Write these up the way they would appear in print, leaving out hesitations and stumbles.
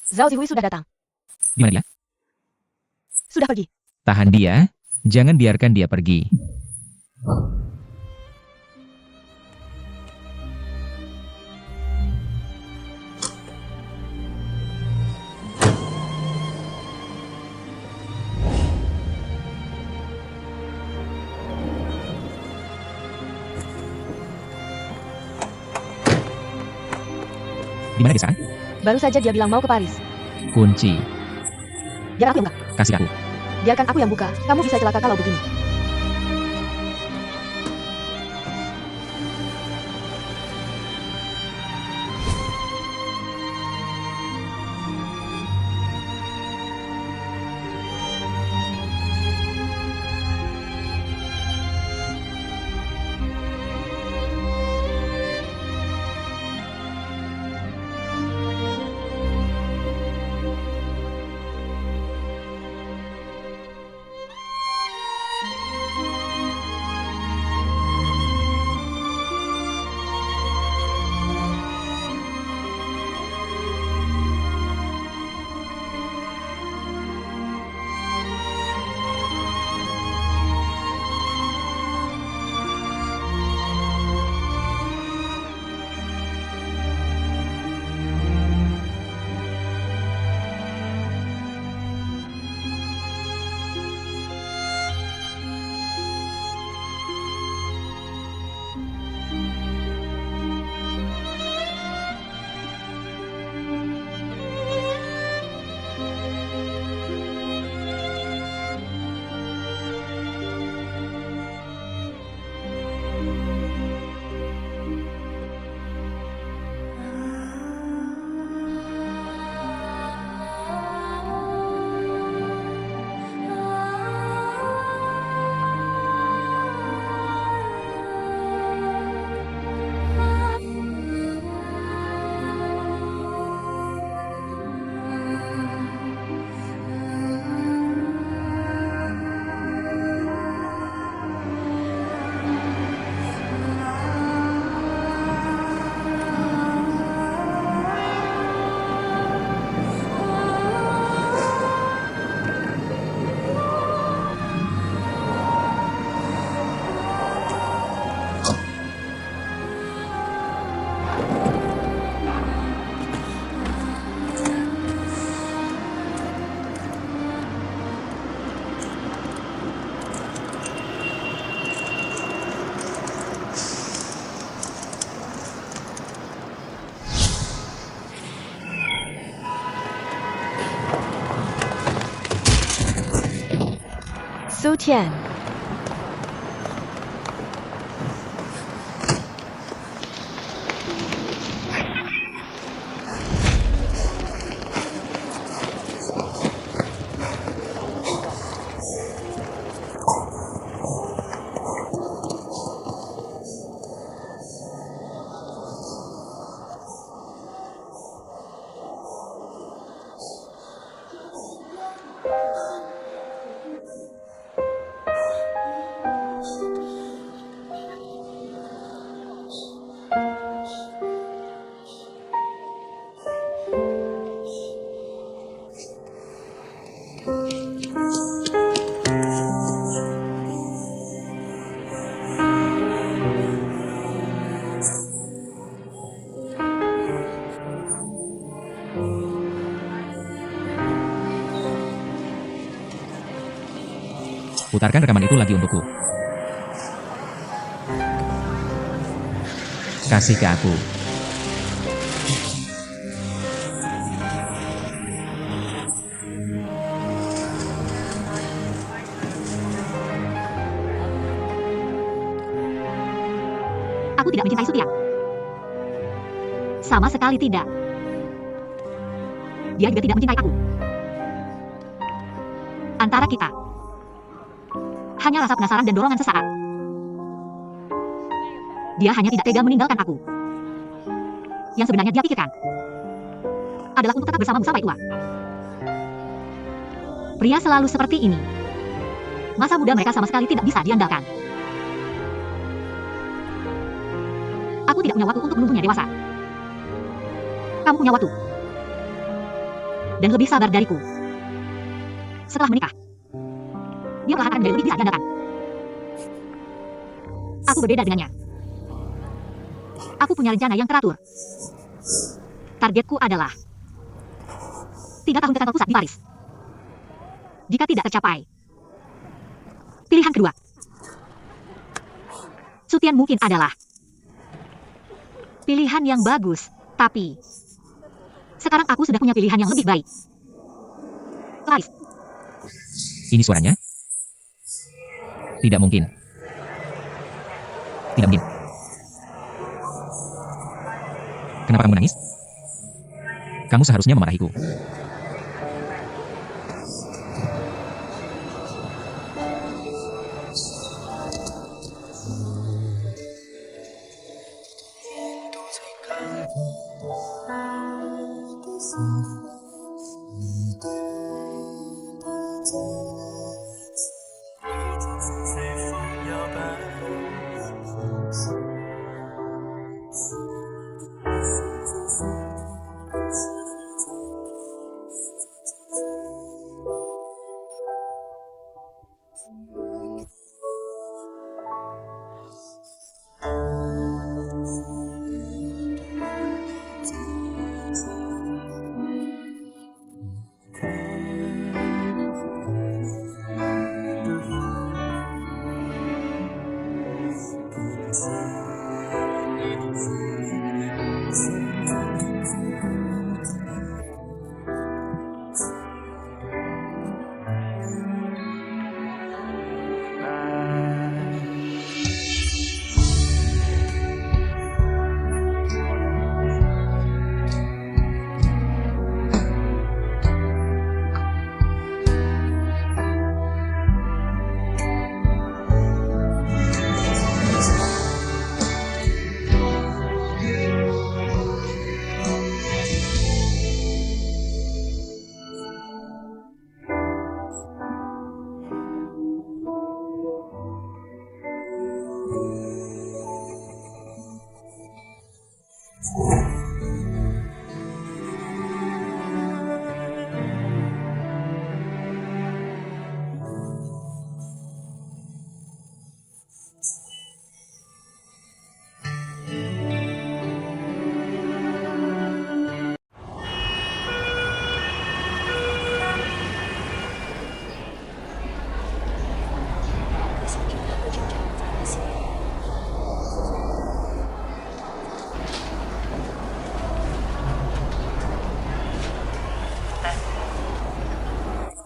Zhao Zihui sudah datang. Di mana dia? Sudah pergi. Tahan dia, jangan biarkan dia pergi. Di mana desa? Baru saja dia bilang mau ke Paris. Kunci. Biar aku yang buka. Kasih aku. Biarkan aku yang buka. Kamu bisa celaka kalau begini. Su Qian. Putarkan rekaman itu lagi untukku. Kasih ke aku. Aku tidak mencintai Sutian. Sama sekali tidak. Dia juga tidak mencintai aku. Antara kita hanya rasa penasaran dan dorongan sesaat. Dia hanya tidak tega meninggalkan aku. Yang sebenarnya dia pikirkan adalah untuk tetap bersamamu sampai tua. Pria selalu seperti ini. Masa muda mereka sama sekali tidak bisa diandalkan. Aku tidak punya waktu untuk menunggunya dewasa. Kamu punya waktu. dan lebih sabar dariku. Setelah menikah, dia perlahan akan menjadi lebih bisa diandalkan. Aku berbeda dengannya. Aku punya rencana yang teratur. Targetku adalah 3 tahun ke kantor pusat di Paris. Jika tidak tercapai, pilihan kedua, Sutian mungkin adalah pilihan yang bagus, tapi sekarang aku sudah punya pilihan yang lebih baik. Paris. Ini suaranya? Tidak mungkin. Tidak mungkin. Kenapa kamu menangis? Kamu seharusnya memarahiku.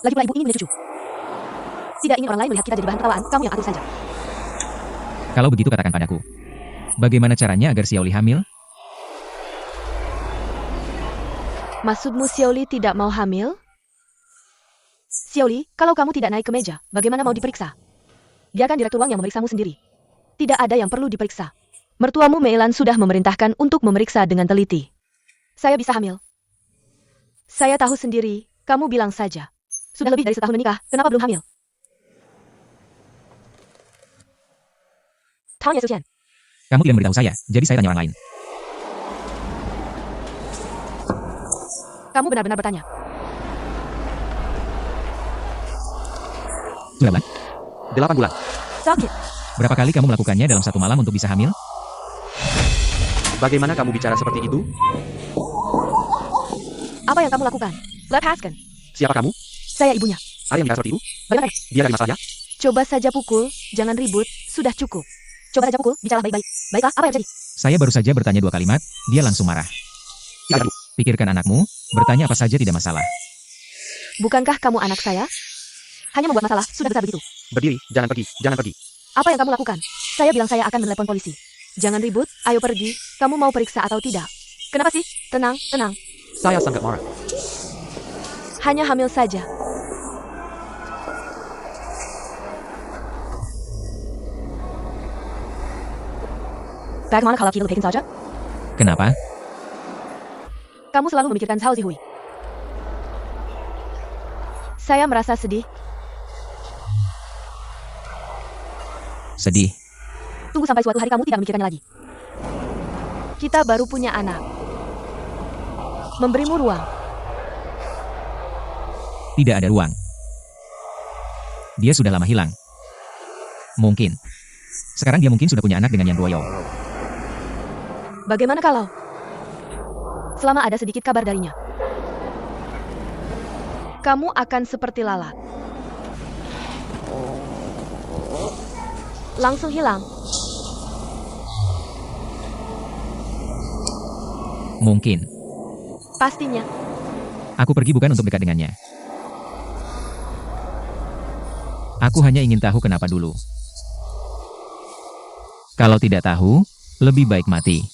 Lagi pula ibu ingin punya cucu. Tidak ingin orang lain melihat kita jadi bahan tertawaan, kamu yang atur saja. Kalau begitu katakan padaku. Bagaimana caranya agar Xiaoli hamil? Maksudmu Xiaoli tidak mau hamil? Xiaoli, kalau kamu tidak naik ke meja, bagaimana mau diperiksa? Biarkan direktur Wang yang memeriksamu sendiri. Tidak ada yang perlu diperiksa. Mertuamu Meilan sudah memerintahkan untuk memeriksa dengan teliti. Saya bisa hamil. Saya tahu sendiri, kamu bilang saja. Sudah lebih dari setahun menikah, kenapa belum hamil? Tanya Sucian. Kamu tidak memberitahu saya, jadi saya tanya orang lain. Kamu benar-benar bertanya. Sudah bulan? 8 bulan. Sakit. Berapa kali kamu melakukannya dalam satu malam untuk bisa hamil? Bagaimana kamu bicara seperti itu? Apa yang kamu lakukan? Lepaskan. Siapa kamu? Saya ibunya. Ada yang bicara seperti itu? Bagaimana? Dia dari masalahnya? Coba saja pukul, jangan ribut, sudah cukup. Coba saja pukul, bicara baik-baik. Baiklah, apa yang terjadi? Saya baru saja bertanya 2 kalimat, dia langsung marah. Tidak, Bu. Pikirkan anakmu, bertanya apa saja tidak masalah. Bukankah kamu anak saya? Hanya membuat masalah, sudah besar begitu. Berdiri, jangan pergi, jangan pergi. Apa yang kamu lakukan? Saya bilang saya akan menelepon polisi. Jangan ribut, ayo pergi. Kamu mau periksa atau tidak? Kenapa sih? Tenang, tenang. Saya sangat marah. Hanya hamil saja. Bagaimana kalau kita bikin saja? Kenapa? Kamu selalu memikirkan Cao Zihui. Saya merasa sedih. Sedih. Tunggu sampai suatu hari kamu tidak memikirkannya lagi. Kita baru punya anak. Memberimu ruang. Tidak ada ruang. Dia sudah lama hilang. Mungkin. Sekarang dia mungkin sudah punya anak dengan Yang Duoyou. Bagaimana kalau selama ada sedikit kabar darinya, kamu akan seperti lalat. Langsung hilang. Mungkin. Pastinya. Aku pergi bukan untuk dekat dengannya. Aku hanya ingin tahu kenapa dulu. Kalau tidak tahu, lebih baik mati.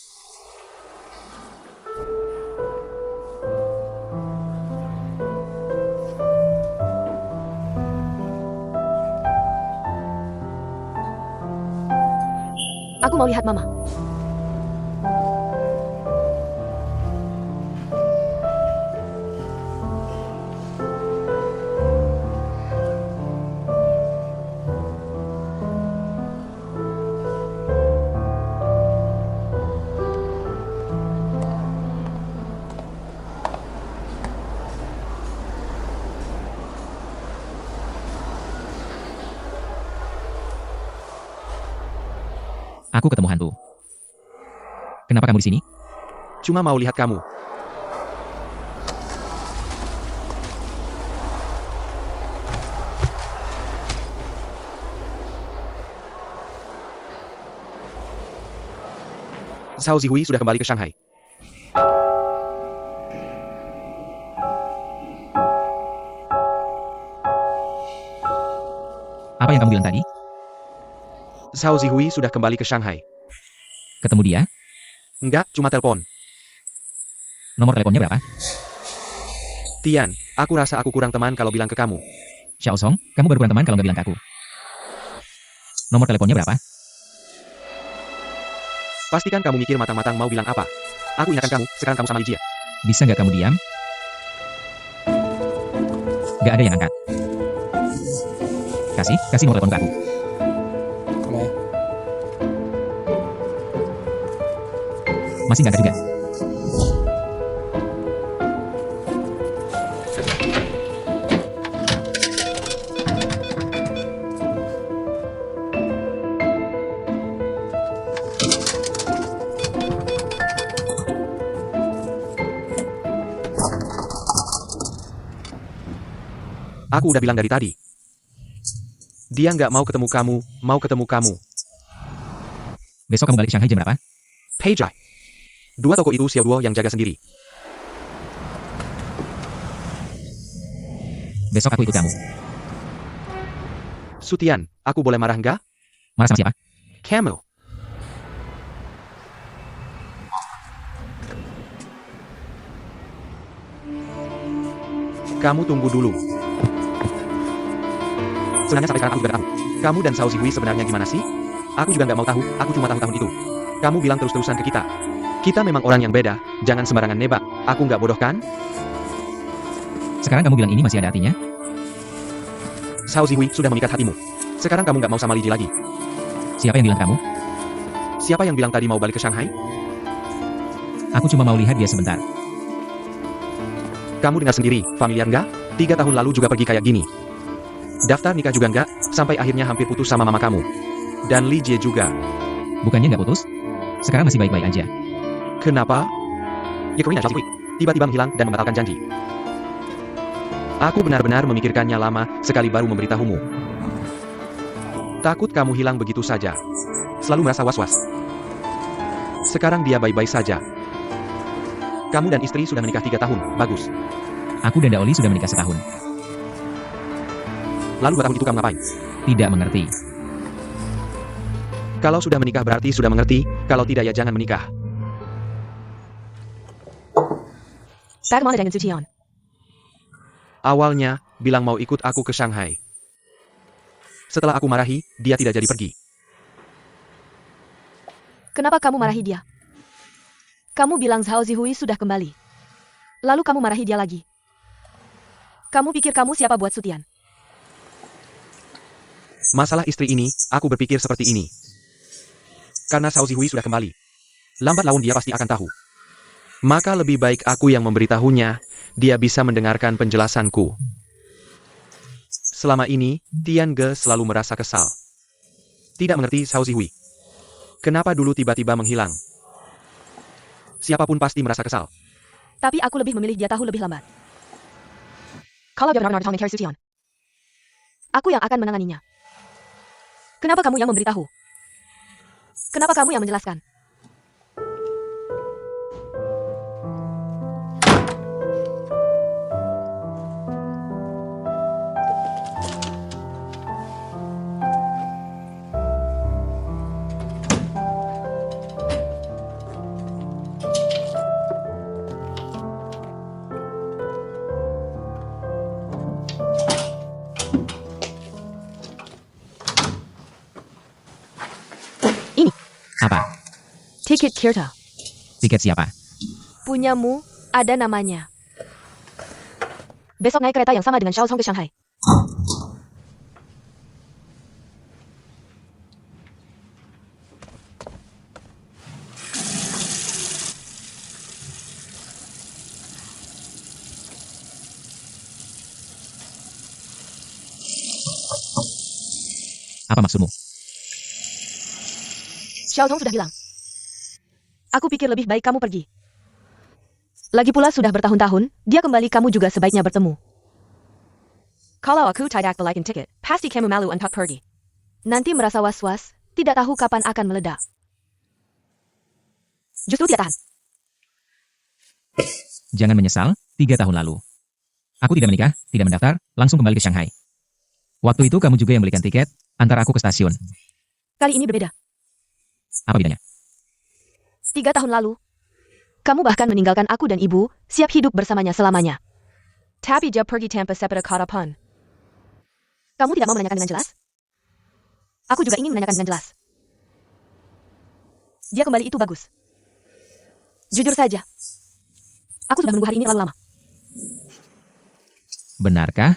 Aku mau lihat Mama. Aku ketemu hantu. Kenapa kamu di sini? Cuma mau lihat kamu. Zhao Zihui sudah kembali ke Shanghai. Apa yang kamu bilang tadi? Zhao Zihui sudah kembali ke Shanghai. Ketemu dia? Enggak, cuma telepon. Nomor teleponnya berapa? Tian, aku rasa aku kurang teman kalau bilang ke kamu. Xiao Song, kamu baru kurang teman kalau nggak bilang ke aku. Nomor teleponnya berapa? Pastikan kamu mikir matang-matang mau bilang apa. Aku ingatkan kamu, sekarang kamu sama Li Jia. Bisa nggak kamu diam? Nggak ada yang angkat. Kasih nomor telepon ke aku. Masih nggak angkat juga. Aku udah bilang dari tadi. Dia nggak mau ketemu kamu, mau ketemu kamu. Besok kamu balik ke Shanghai jam berapa? Peijai. Dua toko itu Xiao Duo yang jaga sendiri. Besok aku ikut kamu. Sutian, aku boleh marah nggak? Marah sama siapa? Kamu. Kamu tunggu dulu. Sebenarnya sampai sekarang aku juga nggak tahu. Kamu dan Zhao Zihui sebenarnya gimana sih? Aku juga nggak mau tahu, aku cuma tahu tahun itu. Kamu bilang terus-terusan ke kita. Kita memang orang yang beda, jangan sembarangan nebak. Aku nggak bodoh kan? Sekarang kamu bilang ini masih ada artinya? Zhao Zihui sudah memikat hatimu. Sekarang kamu nggak mau sama Li Ji lagi. Siapa yang bilang kamu? Siapa yang bilang tadi mau balik ke Shanghai? Aku cuma mau lihat dia sebentar. Kamu dengar sendiri, familiar nggak? 3 tahun lalu juga pergi kayak gini. Daftar nikah juga nggak, sampai akhirnya hampir putus sama mama kamu. Dan Li Jie juga. Bukannya nggak putus? Sekarang masih baik-baik aja. Kenapa? Ya Corina Zhao Zihui tiba-tiba menghilang dan membatalkan janji. Aku benar-benar memikirkannya lama, sekali baru memberitahumu. Takut kamu hilang begitu saja. Selalu merasa was-was. Sekarang dia baik-baik saja. Kamu dan istri sudah menikah 3 tahun, bagus. Aku dan Daoli sudah menikah setahun. Lalu 2 tahun itu kamu ngapain? Tidak mengerti. Kalau sudah menikah berarti sudah mengerti, kalau tidak ya jangan menikah. Tagmon dengan Zuchion. Awalnya, bilang mau ikut aku ke Shanghai. Setelah aku marahi, dia tidak jadi pergi. Kenapa kamu marahi dia? Kamu bilang Zhao Zihui sudah kembali. Lalu kamu marahi dia lagi. Kamu pikir kamu siapa buat Sutian? Masalah istri ini, aku berpikir seperti ini. Karena Zhao Zihui sudah kembali. Lambat laun dia pasti akan tahu. Maka lebih baik aku yang memberitahunya, dia bisa mendengarkan penjelasanku. Selama ini, Tian Ge selalu merasa kesal. Tidak mengerti Xiao Zihui. Kenapa dulu tiba-tiba menghilang? Siapapun pasti merasa kesal. Tapi aku lebih memilih dia tahu lebih lambat. Kalau dia benar-benar mencari Su Qian, aku yang akan menanganinya. Kenapa kamu yang memberitahu? Kenapa kamu yang menjelaskan? Apa? Tiket kereta. Tiket siapa? Punyamu, ada namanya. Besok naik kereta yang sama dengan Xiao Cong ke Shanghai. Apa maksudmu? Xiao Cong sudah bilang. Aku pikir lebih baik kamu pergi. Lagi pula sudah bertahun-tahun, dia kembali kamu juga sebaiknya bertemu. Kalau aku tidak balikin tiket, pasti kamu malu untuk pergi. Nanti merasa was-was, tidak tahu kapan akan meledak. Justru tidak tahan. Jangan menyesal, 3 tahun lalu. Aku tidak menikah, tidak mendaftar, langsung kembali ke Shanghai. Waktu itu kamu juga yang belikan tiket, antar aku ke stasiun. Kali ini berbeda. Apa bedanya? 3 tahun lalu, kamu bahkan meninggalkan aku dan ibu, siap hidup bersamanya selamanya. Tapi dia pergi tanpa sepeda karapan. Kamu tidak mau menanyakan dengan jelas? Aku juga ingin menanyakan dengan jelas. Dia kembali itu bagus. Jujur saja, aku sudah menunggu hari ini terlalu lama. Benarkah?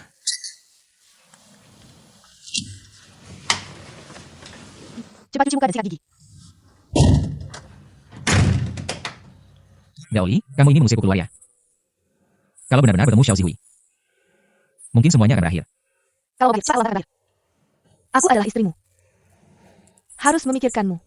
Cepat cuci muka dan sikat gigi. Gaoli, kamu ingin mengusirku keluar ya? Kalau benar-benar bertemu Xiao Zihui, mungkin semuanya akan berakhir. Kalau begitu, cepat berakhir. Aku adalah istrimu. Harus memikirkanmu.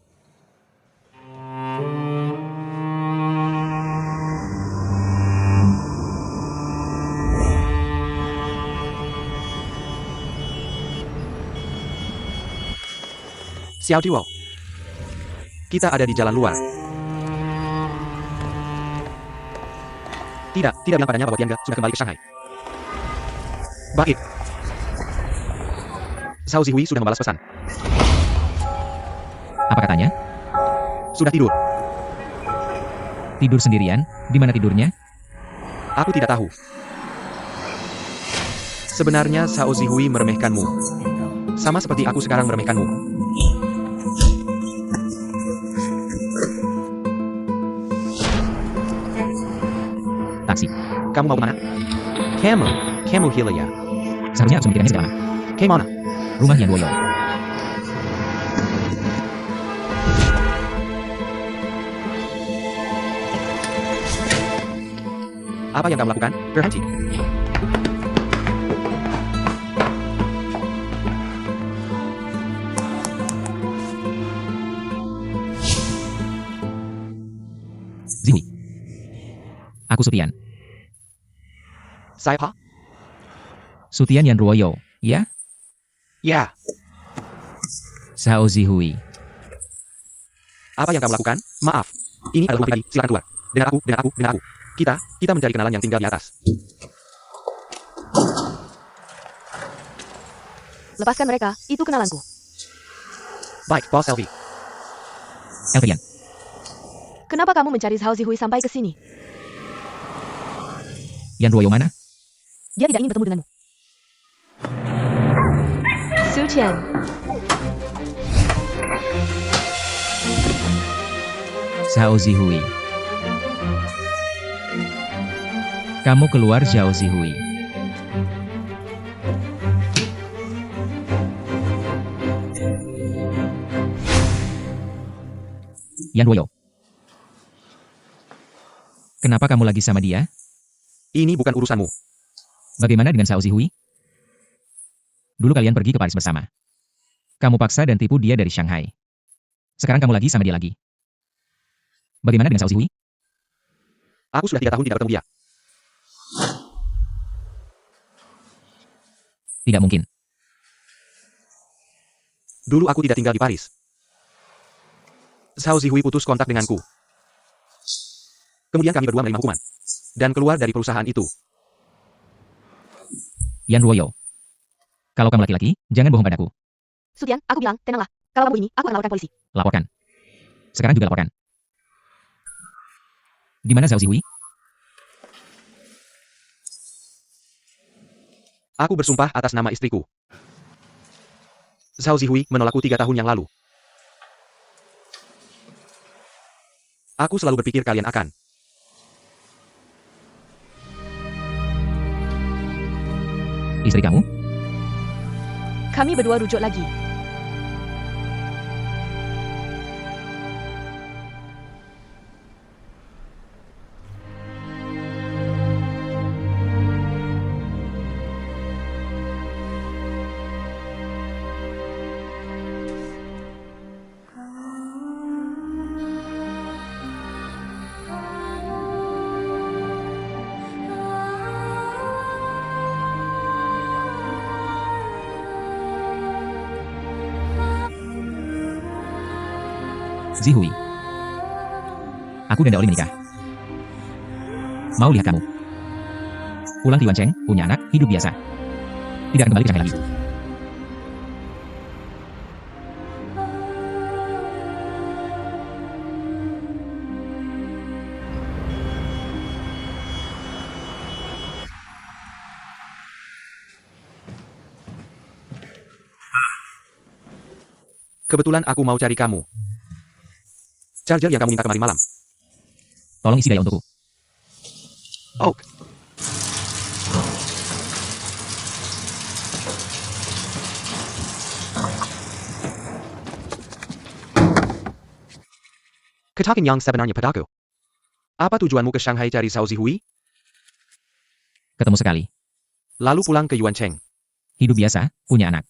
Xiao Diwo. Kita ada di jalan luar. Tidak bilang padanya bahwa Tian Ge sudah kembali ke Shanghai. Baik. Xiao Zihui sudah membalas pesan. Apa katanya? Sudah tidur. Tidur sendirian? Di mana tidurnya? Aku tidak tahu. Sebenarnya Xiao Zihui meremehkanmu. Sama seperti aku sekarang meremehkanmu. Taksi. Kamu mau kemana? Kamu Hilya. Seharusnya aku memikirkannya sejak lama. Kemana? Rumah Yan Duoyo. Apa yang kamu lakukan? Berhenti. Zihui. Aku Sutian. Siapa? Sutian Yan Duoyo, ya? Ya. Xiao Zihui. Apa yang kamu lakukan? Maaf. Ini adalah rumah pribadi. Silakan keluar. Dengan aku. Kita mencari kenalan yang tinggal di atas. Lepaskan mereka, itu kenalanku. Baik, Bos Elvi. Elvian. Kenapa kamu mencari Xiao Zihui sampai ke sini? Yan Duoyo mana? Dia tidak ingin bertemu denganmu. Su Qian. Xiao Zihui. Kamu keluar Xiao Zihui. Yan Duoyo. Kenapa kamu lagi sama dia? Ini bukan urusanmu. Bagaimana dengan Xiao Zihui? Dulu kalian pergi ke Paris bersama. Kamu paksa dan tipu dia dari Shanghai. Sekarang kamu lagi sama dia lagi. Bagaimana dengan Xiao Zihui? Aku sudah 3 tahun tidak bertemu dia. Tidak mungkin. Dulu aku tidak tinggal di Paris. Xiao Zihui putus kontak denganku. Kemudian kami berdua menerima hukuman. Dan keluar dari perusahaan itu. Yan Ruoyo. Kalau kamu laki-laki, jangan bohong padaku. Sutian, aku bilang, tenanglah. Kalau kamu ini, aku akan laporkan polisi. Laporkan. Sekarang juga laporkan. Di mana Xiao Zihui? Aku bersumpah atas nama istriku. Xiao Zihui menolakku 3 tahun yang lalu. Aku selalu berpikir kalian akan. Istri kamu? Kami berdua rujuk lagi. Zihui. Aku dan Daoli menikah. Mau lihat kamu. Pulang ke Yuancheng, punya anak, hidup biasa. Tidak akan kembali ke Shanghai lagi. Kebetulan aku mau cari kamu. Charger yang kamu minta kemarin malam. Tolong isi daya untukku. Oh. Ketakin yang sebenarnya padaku. Apa tujuanmu ke Shanghai cari Xiao Zihui? Ketemu sekali. Lalu pulang ke Yuancheng. Hidup biasa, punya anak.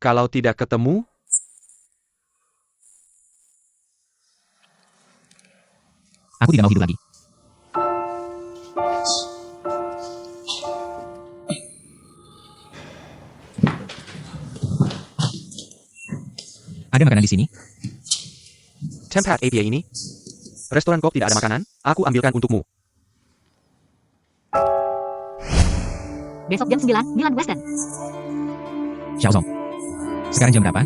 Kalau tidak ketemu, Aku tidak mau hidup lagi. Ada makanan di sini? tempat apa ini? Restoran kok tidak ada makanan? Aku ambilkan untukmu. Besok jam 9, Milan Western. Xiaozong. Sekarang jam berapa?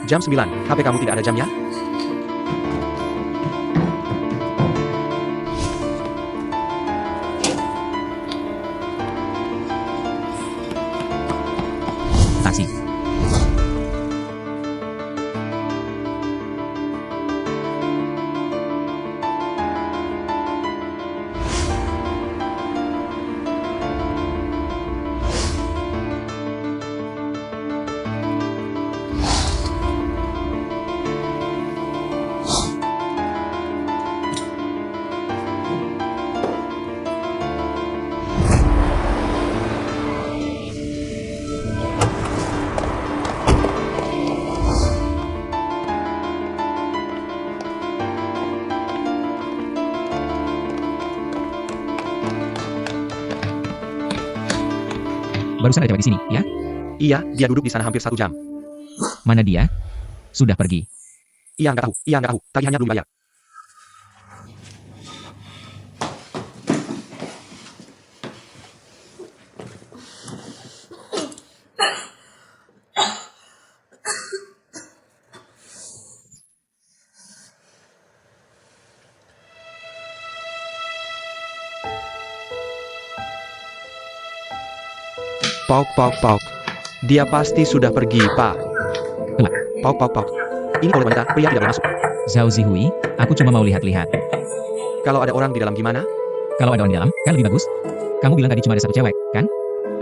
Jam 9, HP kamu tidak ada jamnya? Taksi. Barusan ada cewek di sini, ya? Iya, dia duduk di sana hampir 1 jam. Mana dia? Sudah pergi. Iya nggak tahu. Tagihannya belum bayar. Pauk. Dia pasti sudah pergi, Pak. Kelak. Pauk. Ini toilet wanita, pria tidak boleh masuk. Xiao Zihui, aku cuma mau lihat-lihat. Kalau ada orang di dalam gimana? Kalau ada orang di dalam, kan lebih bagus. Kamu bilang tadi cuma ada 1 cewek, kan?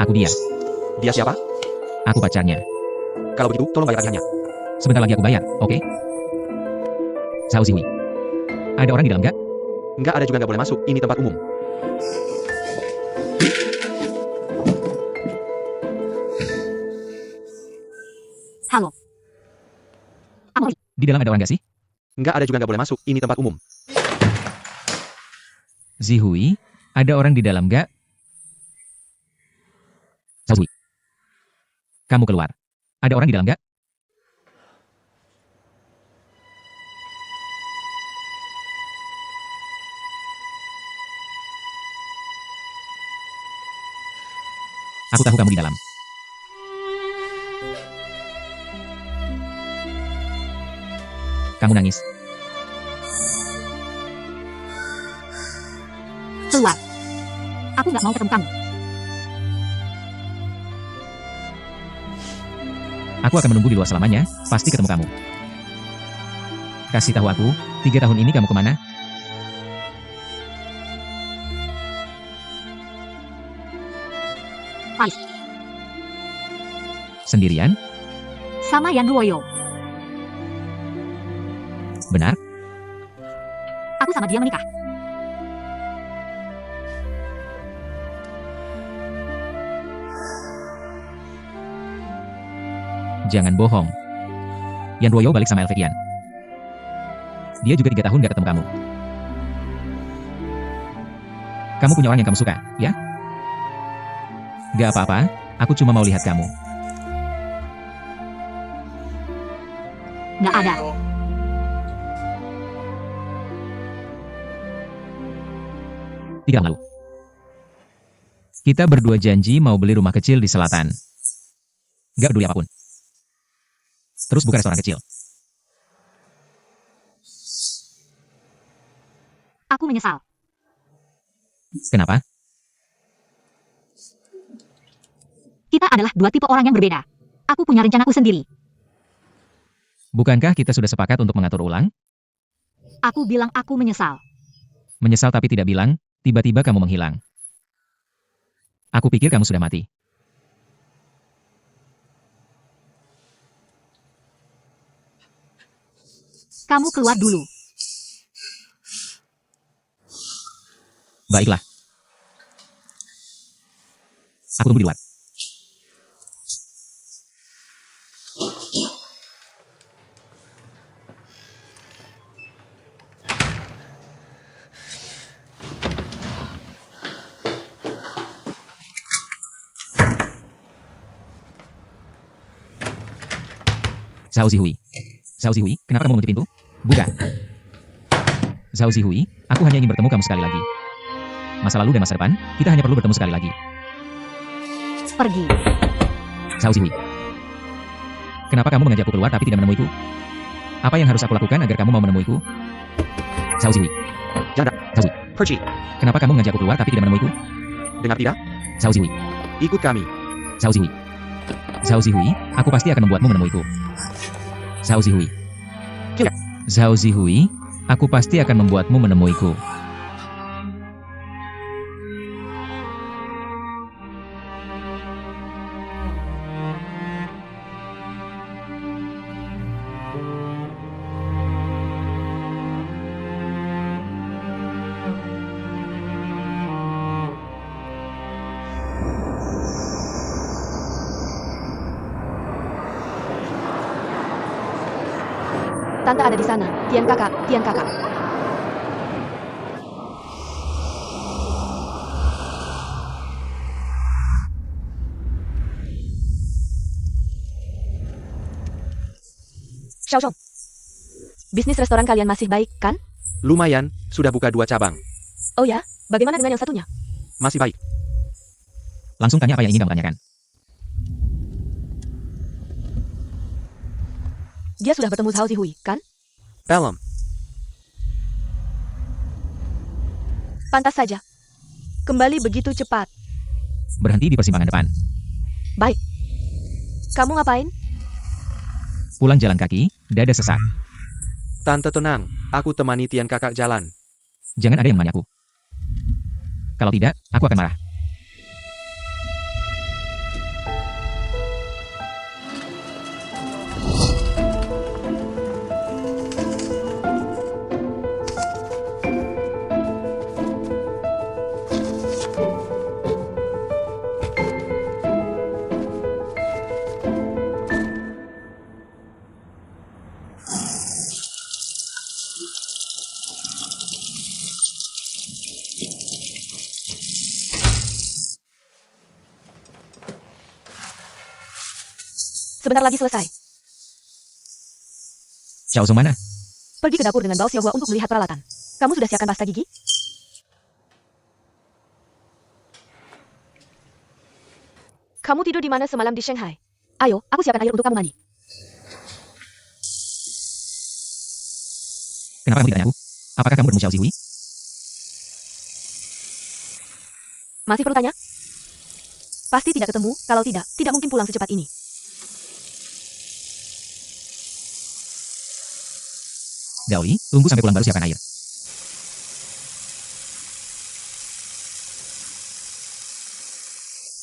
Aku dia. Dia siapa? Aku pacarnya. Kalau begitu, tolong bayar tagihannya. Sebentar lagi aku bayar, oke? Xiao Zihui. Ada orang di dalam nggak? Nggak ada juga nggak boleh masuk, ini tempat umum. Halo. Amori. Di dalam ada orang gak sih? Nggak ada juga nggak boleh masuk, ini tempat umum. Zihui, ada orang di dalam gak? Zhao Zihui. Kamu keluar. Ada orang di dalam gak? Aku tahu kamu di dalam. Kamu nangis. Keluar. Aku nggak mau ketemu kamu. Aku akan menunggu di luar selamanya, pasti ketemu kamu. Kasih tahu aku, 3 tahun ini kamu kemana? Paris. Sendirian? Sama Yan Ruoyo. Benar? Aku sama dia menikah. Jangan bohong. Yan Ruoyo balik sama Elvekian. Dia juga 3 tahun gak ketemu kamu. Kamu punya orang yang kamu suka, ya? Gak apa-apa, aku cuma mau lihat kamu. Nggak ada. Tidak lalu. Kita berdua janji mau beli rumah kecil di selatan. Gak peduli apapun. Terus buka restoran kecil. Aku menyesal. Kenapa? Kita adalah 2 tipe orang yang berbeda. Aku punya rencanaku sendiri. Bukankah kita sudah sepakat untuk mengatur ulang? Aku bilang aku menyesal. Menyesal tapi tidak bilang, tiba-tiba kamu menghilang. Aku pikir kamu sudah mati. Kamu keluar dulu. Baiklah. Aku tunggu di luar. Zhao Zihui. Zhao Zihui, kenapa kamu mengunci pintu? Buka. Zhao Zihui, aku hanya ingin bertemu kamu sekali lagi. Masa lalu dan masa depan, kita hanya perlu bertemu sekali lagi. Pergi. Zhao Zihui. Kenapa kamu mengajakku keluar tapi tidak menemuiku? Apa yang harus aku lakukan agar kamu mau menemuiku? Zhao Zihui. Jangan. Zhao Zihui. Pergi. Kenapa kamu mengajakku keluar tapi tidak menemuiku? Dengar tidak? Zhao Zihui. Ikut kami. Zhao Zihui. Zhao Zihui, aku pasti akan membuatmu menemuiku. Zhao Zihui. Tidak. Zhao Zihui, aku pasti akan membuatmu menemuiku. Tante ada di sana. Tian kakak, Tian kakak. Xiaoshong. Bisnis restoran kalian masih baik, kan? Lumayan, sudah buka 2 cabang. Oh ya, bagaimana dengan yang satunya? Masih baik. Langsung tanya apa yang ingin kamu tanyakan. Dia sudah bertemu Zhao Zihui, kan? Belum. Pantas saja. Kembali begitu cepat. Berhenti di persimpangan depan. Baik. Kamu ngapain? Pulang jalan kaki, dada sesak. Tante tenang, aku temani Tian kakak jalan. Jangan ada yang menemani aku. Kalau tidak, aku akan marah. Sebentar lagi selesai. Xiao Zong mana? Pergi ke dapur dengan Bao Xiaohua untuk melihat peralatan. Kamu sudah siapkan pasta gigi? Kamu tidur di mana semalam di Shanghai? Ayo, aku siapkan air untuk kamu mandi. Kenapa kamu tidak tanya aku? Apakah kamu bertemu Xiao Zihui? Masih perlu tanya? Pasti tidak ketemu, kalau tidak, tidak mungkin pulang secepat ini. Gaoli, tunggu sampai pulang baru siapkan air.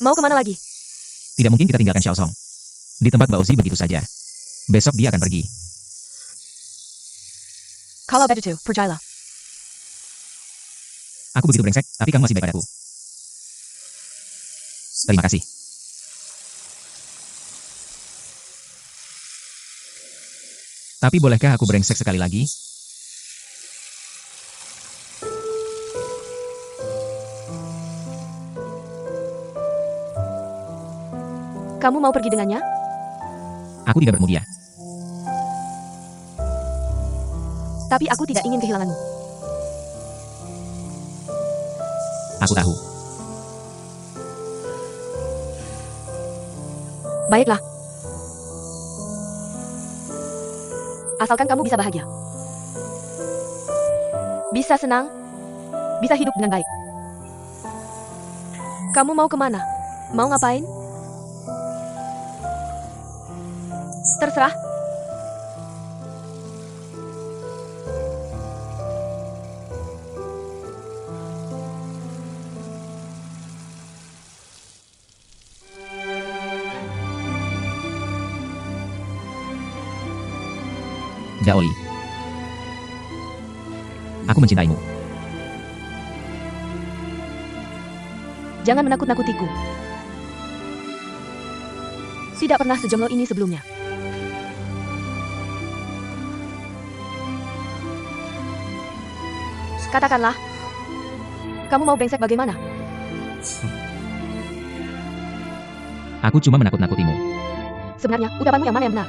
Mau kemana lagi? Tidak mungkin kita tinggalkan Xiao Song di tempat Bao Zi begitu saja. Besok dia akan pergi. Kalau begitu, pergilah. Aku begitu brengsek, tapi kamu masih baik padaku. Terima kasih. Tapi bolehkah aku brengsek sekali lagi? Kamu mau pergi dengannya? Aku tidak bertemu dia. Tapi aku tidak ingin kehilanganmu. Aku tahu. Baiklah. Asalkan kamu bisa bahagia. Bisa senang. Bisa hidup dengan baik. Kamu mau kemana? Mau ngapain? Terserah. Gaoli. Aku mencintaimu. Jangan menakut-nakutiku. Tidak pernah sejomblo ini sebelumnya. Katakanlah. Kamu mau brengsek bagaimana? Aku cuma menakut-nakutimu. Sebenarnya, ucapanmu yang mana yang benar?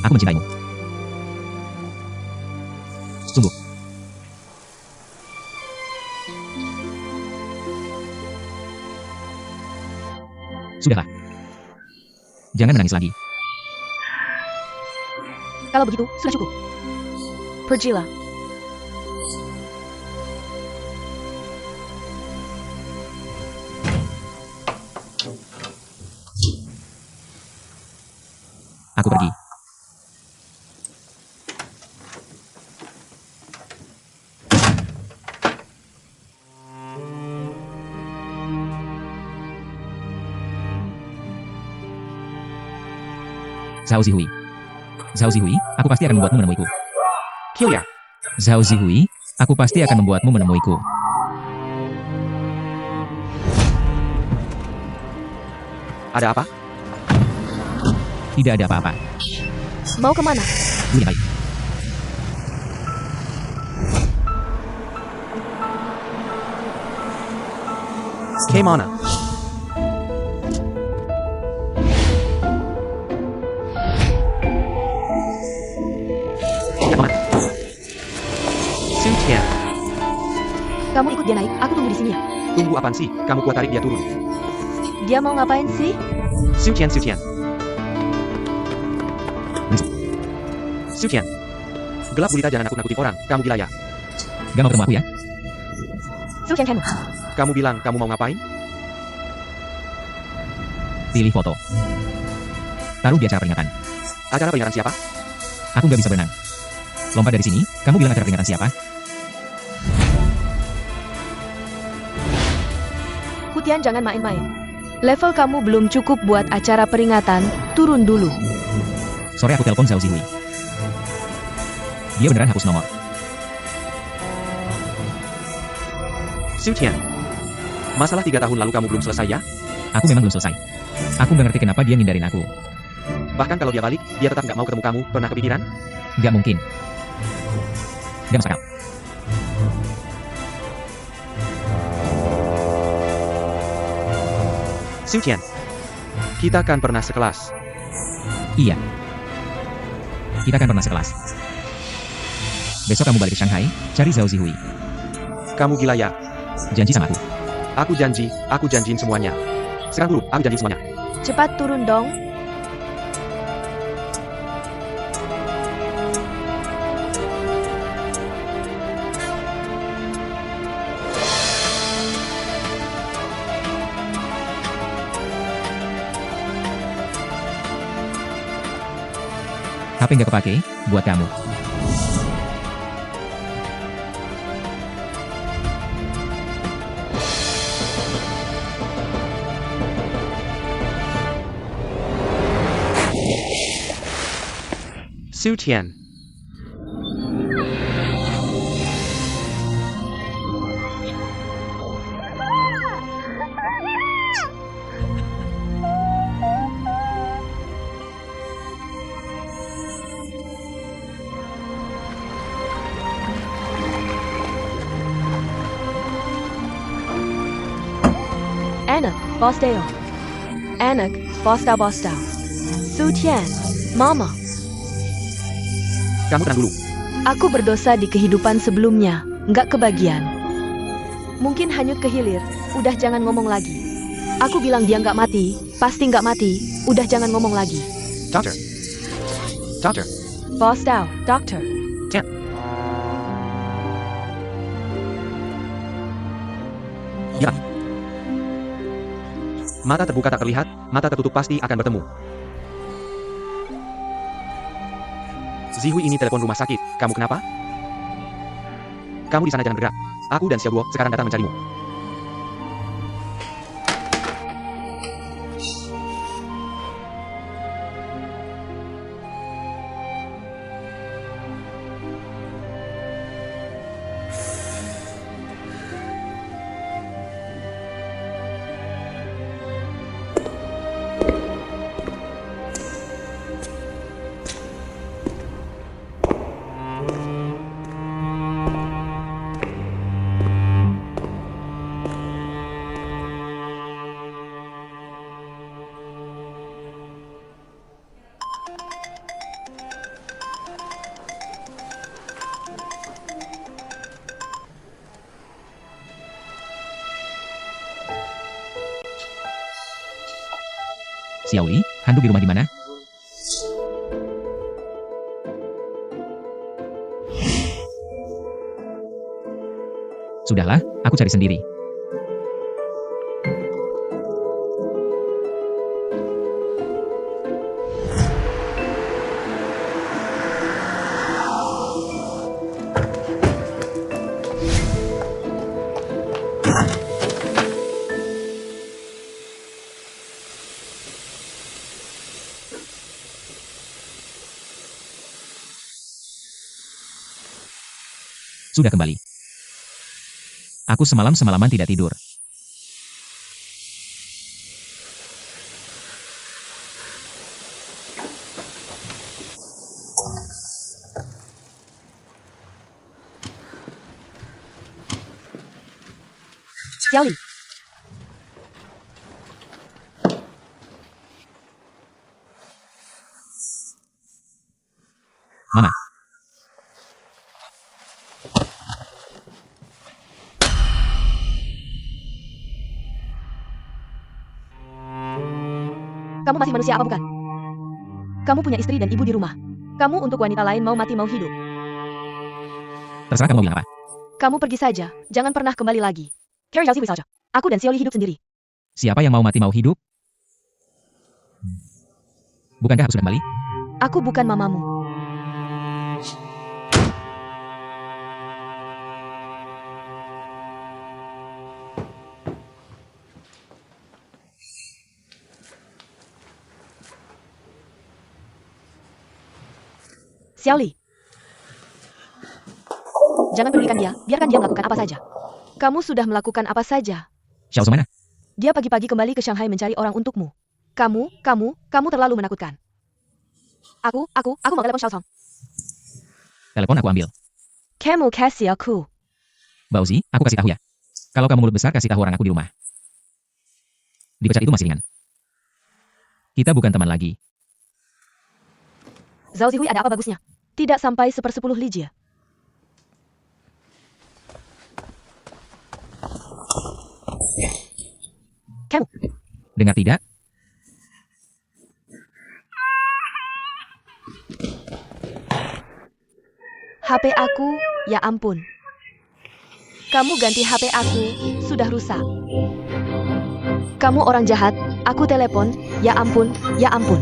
Aku mencintaimu. Sungguh. Sudahlah. Jangan menangis lagi. Kalau begitu, sudah cukup. Pergilah. Aku pergi. Zhao Zihui. Zhao Zihui, aku pasti akan membuatmu menemuiku. Kilya, Zhao Zihui, aku pasti akan membuatmu menemuiku. ada apa? Tidak ada apa-apa. Mau kemana? Dulu yang baik. Kemana? Kemana? Su Tian, Kamu ikut dia naik, aku tunggu di sini ya. tunggu apaan sih? Kamu kuat tarik dia turun. Dia mau ngapain sih? Su Tian, Su Tian. Su Tian. Gelap gulita, jangan nakut-nakutin orang. Kamu gila ya? Gak mau ketemu aku ya? Su Tian. Kamu bilang kamu mau ngapain? Pilih foto. Taruh di acara peringatan. Acara peringatan siapa? Aku gak bisa berenang. Lompat dari sini, kamu bilang acara peringatan siapa? Hutian, jangan main-main. Level kamu belum cukup buat acara peringatan, turun dulu. Sore aku telepon Zhao Zihui. Dia beneran hapus nomor. Su Tian. Masalah 3 tahun lalu kamu belum selesai ya? Aku memang belum selesai. Aku gak ngerti kenapa dia ngindarin aku. Bahkan kalau dia balik, dia tetap nggak mau ketemu kamu. Pernah kepikiran? Gak mungkin. Gak masuk akal. Su Tian. Kita kan pernah sekelas. Iya. Kita kan pernah sekelas. Besok kamu balik ke Shanghai, cari Zhao Zihui. Kamu gila ya? Janji sama aku. Aku janjiin semuanya. Sekarang dulu, aku janjiin semuanya. Cepat turun dong. HP nggak kepake, buat kamu. Su Tian. Anak, Bosdale. Anak, Bosdal. Su Tian, Mama. Kamu tenang dulu. Aku berdosa di kehidupan sebelumnya, nggak kebagian. Mungkin hanyut ke hilir, udah jangan ngomong lagi. Aku bilang dia nggak mati, pasti nggak mati, udah jangan ngomong lagi. Doctor. Doctor. Bosdal, Doctor. Ya. Mata terbuka tak terlihat, mata tertutup pasti akan bertemu. Zihui ini telepon rumah sakit. Kamu kenapa? Kamu di sana jangan bergerak. Aku dan Xiaoguo sekarang datang mencarimu. Xiaoli, handuk di rumah di mana? Sudahlah, aku cari sendiri. Sudah kembali. Aku semalaman tidak tidur. Xiaoli. Mama. Kamu masih manusia apa bukan? Kamu punya istri dan ibu di rumah. Kamu untuk wanita lain mau mati mau hidup. Terserah kamu mau bilang apa. Kamu pergi saja, jangan pernah kembali lagi. Carry Xiaoxi saja. Aku dan Xiaoli hidup sendiri. Siapa yang mau mati mau hidup? Bukankah aku sudah kembali? Aku bukan mamamu. Xiaoli. Jangan pedulikan dia, biarkan dia melakukan apa saja. Kamu sudah melakukan apa saja. Xiao mana? Dia pagi-pagi kembali ke Shanghai mencari orang untukmu. Kamu terlalu menakutkan. Aku mau telepon Xiao Song. Telepon aku ambil. Kamu kasih aku. Bauzi, aku kasih tahu ya. Kalau kamu mulut besar kasih tahu orang aku di rumah. Dipecat itu masih ringan. Kita bukan teman lagi. Zhao Zihui ada apa bagusnya? Tidak sampai 1/10 li jie. Kamu, Dengar tidak? HP aku, ya ampun. Kamu ganti HP aku, sudah rusak. Kamu orang jahat, aku telepon, ya ampun, ya ampun.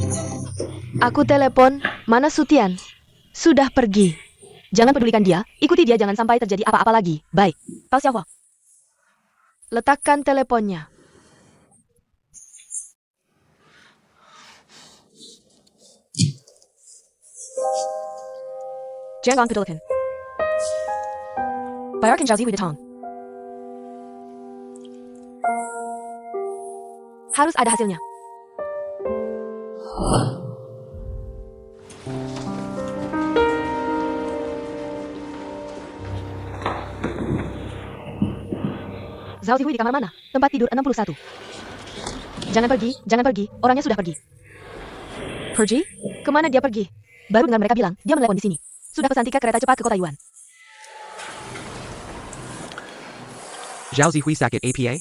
Aku telepon, mana Sutian? Sudah pergi. Jangan pedulikan dia, ikuti dia jangan sampai terjadi apa-apa lagi. Baik, Pao Xiaohua. Letakkan teleponnya. Jangan pedulikan. Bayarkan Zhao Zihui de tong. Harus ada hasilnya. Zhao Zihui di kamar mana? Tempat tidur 61. Jangan pergi, orangnya sudah pergi. Pergi? Kemana dia pergi? Baru dengar mereka bilang, dia menelepon di sini. Sudah pesan tiket kereta cepat ke kota Yuan. Zhao Zihui sakit APA?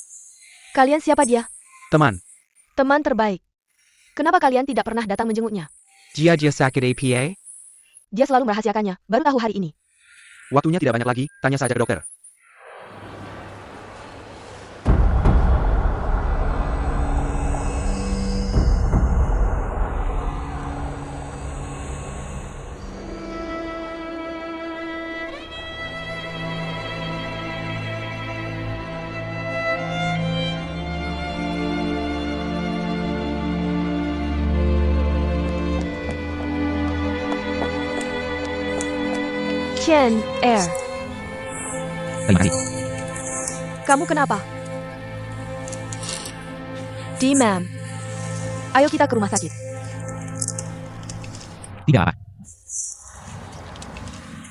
Kalian siapa dia? Teman, Teman terbaik. Kenapa kalian tidak pernah datang menjenguknya? dia sakit APA? Dia selalu merahasiakannya, baru tahu hari ini. Waktunya tidak banyak lagi, tanya saja ke dokter. Chen Air, Terima kasih. kamu kenapa? Di ma'am. Ayo kita ke rumah sakit. Tidak apa.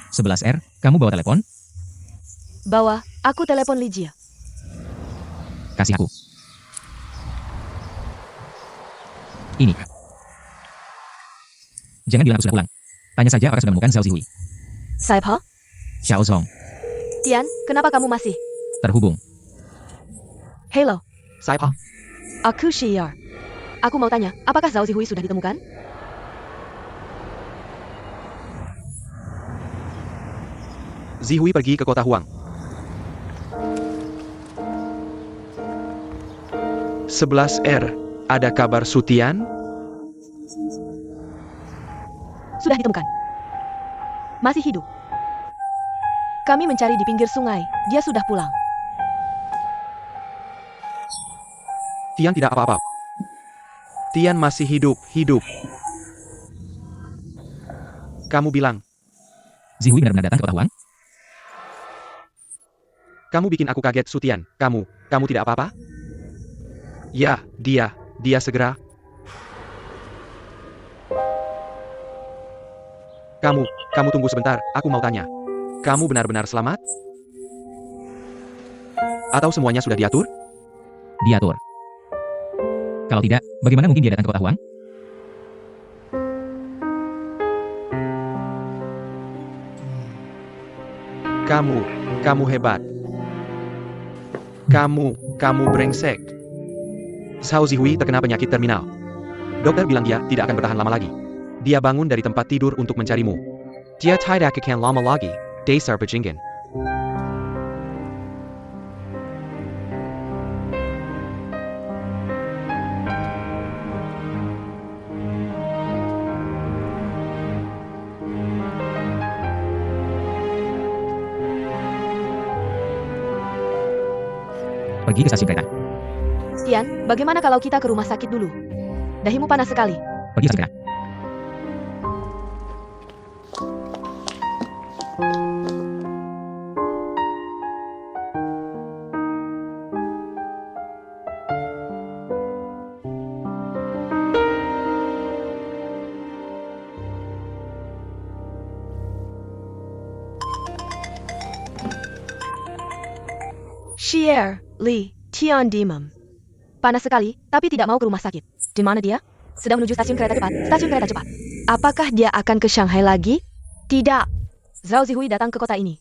11R, kamu bawa telepon? Bawa, aku telepon Li Jie. Kasih aku. Ini. Jangan bilang aku sudah pulang. Tanya saja apakah sudah menemukan Zhao Zihui. Saipa? Xiao Zong, Tian, kenapa kamu masih? terhubung. Hello, Sai Pa, aku Xiar. Aku mau tanya, apakah Zhao Zihui sudah ditemukan? Zihui pergi ke kota Huang. 11R, ada kabar Sutian? Sudah ditemukan. Masih hidup. Kami mencari di pinggir sungai, dia sudah pulang. Tian tidak apa-apa. Tian masih hidup. Kamu bilang, Zihui benar-benar datang ke kota Huang? kamu bikin aku kaget Sutian. Kamu tidak apa-apa? Ya, dia segera. Kamu tunggu sebentar, aku mau tanya. Kamu benar-benar selamat? Atau semuanya sudah diatur? Diatur. Kalau tidak, bagaimana mungkin dia datang ke kota Huang? Kamu hebat. Kamu brengsek. Zhao Zihui terkena penyakit terminal. Dokter bilang dia tidak akan bertahan lama lagi. Dia bangun dari tempat tidur untuk mencarimu. Dia tidak akan lama lagi. Dasar bajingan. Pergi ke stasiun kereta. Tian, bagaimana kalau kita ke rumah sakit dulu? Dahimu panas sekali. Pergi ke stasiun kereta. Xier, Li, Tian Dimum. Panas sekali, tapi tidak mau ke rumah sakit. Di mana dia? Sedang menuju stasiun kereta cepat. Stasiun kereta cepat. Apakah dia akan ke Shanghai lagi? Tidak. Zhao Zihui datang ke kota ini.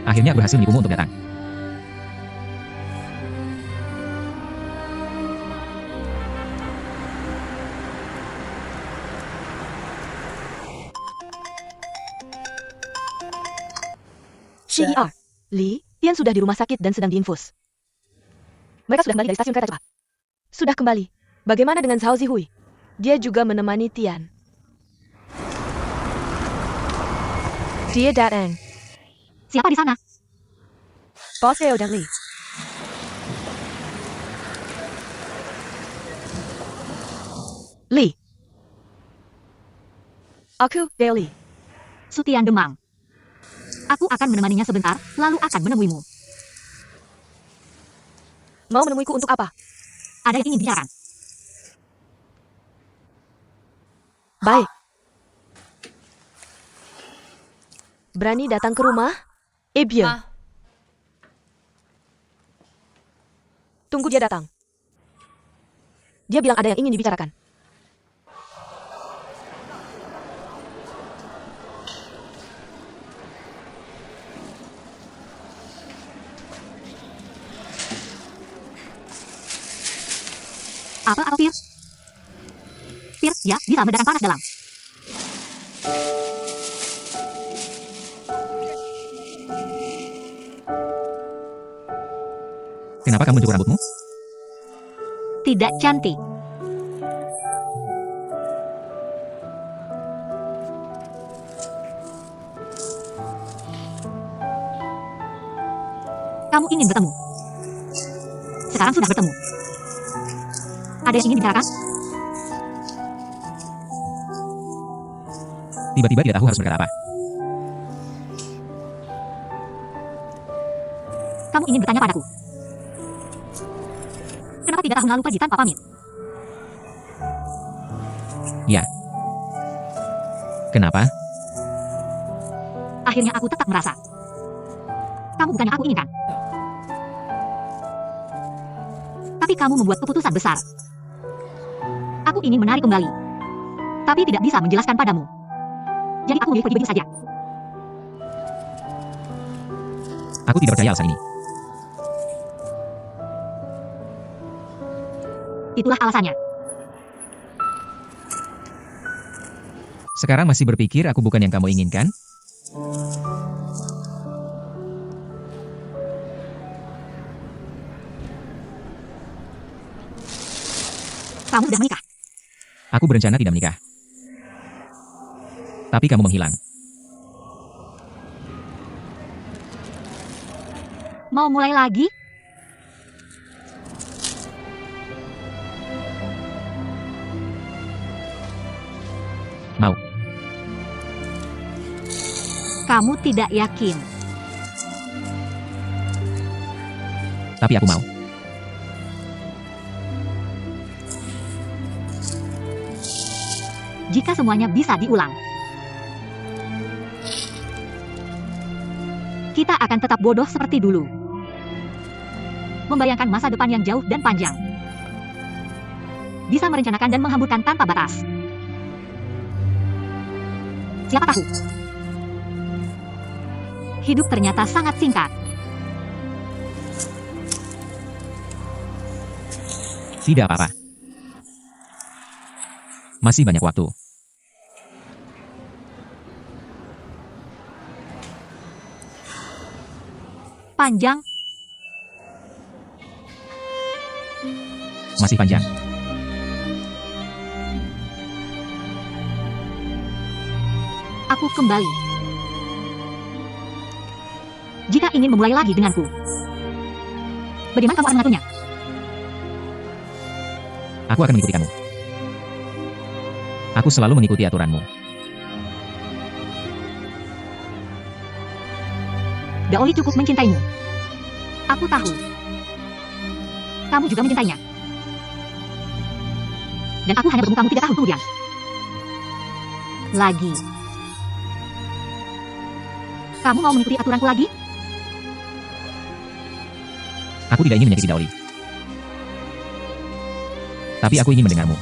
Akhirnya aku berhasil menipumu untuk datang. CER. Li, Tian sudah di rumah sakit dan sedang diinfus. Mereka sudah kembali dari stasiun kereta cepat. Sudah kembali. Bagaimana dengan Zhao Zihui? Dia juga menemani Tian. Dia datang. Siapa di sana? Bos Eo dan Li. Li. Aku, Li. Sutian Demang. Aku akan menemaninya sebentar, lalu akan menemuimu. Mau menemuiku untuk apa? Ada yang ingin bicarakan. Baik. Berani datang ke rumah? Eh bien. Tunggu dia datang. Dia bilang ada yang ingin dibicarakan. Apa aku Pir? Pir, ya, bisa meredakan panas dalam. Kenapa kamu mencukur rambutmu? Tidak cantik. Kamu ingin bertemu. Sekarang sudah bertemu. Ada yang ingin dibicarakan? Tiba-tiba tidak tahu harus berkata apa. Kamu ingin bertanya padaku. Kenapa 3 tahun lalu pergi tanpa pamit? Ya. Kenapa? Akhirnya aku tetap merasa. Kamu bukan yang aku inginkan. kamu membuat keputusan besar. Aku ingin menarik kembali, tapi tidak bisa menjelaskan padamu. Jadi aku memilih pergi begitu saja. Aku tidak percaya alasan ini. Itulah alasannya. Sekarang masih berpikir aku bukan yang kamu inginkan? Kamu sudah menikah. Aku berencana tidak menikah. Tapi kamu menghilang. Mau mulai lagi? Mau. Kamu tidak yakin. Tapi aku mau. Jika semuanya bisa diulang, kita akan tetap bodoh seperti dulu. Membayangkan masa depan yang jauh dan panjang. Bisa merencanakan dan menghamburkan tanpa batas. Siapa tahu? Hidup ternyata sangat singkat. Tidak apa-apa. Masih banyak waktu. Panjang, Masih panjang. aku kembali. Jika ingin memulai lagi denganku, bagaimana kamu akan mengaturnya? Aku akan mengikuti kamu. Aku selalu mengikuti aturanmu. Daoli cukup mencintaimu. Aku tahu. Kamu juga mencintainya. Dan aku hanya bertemu kamu 3 tahun kemudian. Lagi. Kamu mau mengikuti aturanku lagi? Aku tidak ingin menyakiti Daoli. Tapi aku ingin mendengarmu.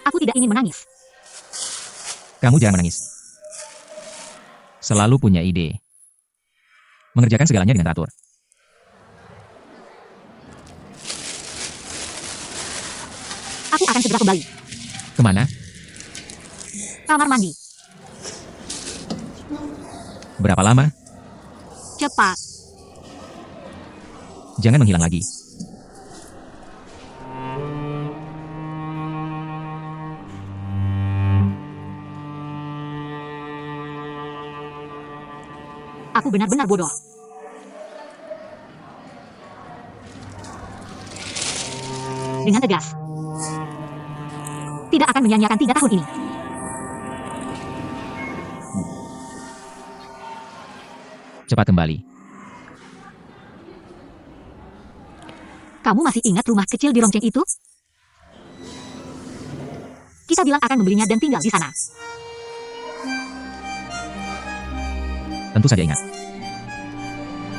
Aku tidak ingin menangis. Kamu jangan menangis. Selalu punya ide. Mengerjakan segalanya dengan teratur. Aku akan segera kembali. Kemana? Kamar mandi. Berapa lama? Cepat. Jangan menghilang lagi. Aku benar-benar bodoh. Dengan tegas. Tidak akan menyia-nyiakan 3 tahun ini. Cepat kembali. Kamu masih ingat rumah kecil di Rongcheng itu? Kita bilang akan membelinya dan tinggal di sana. Tentu saja ingat.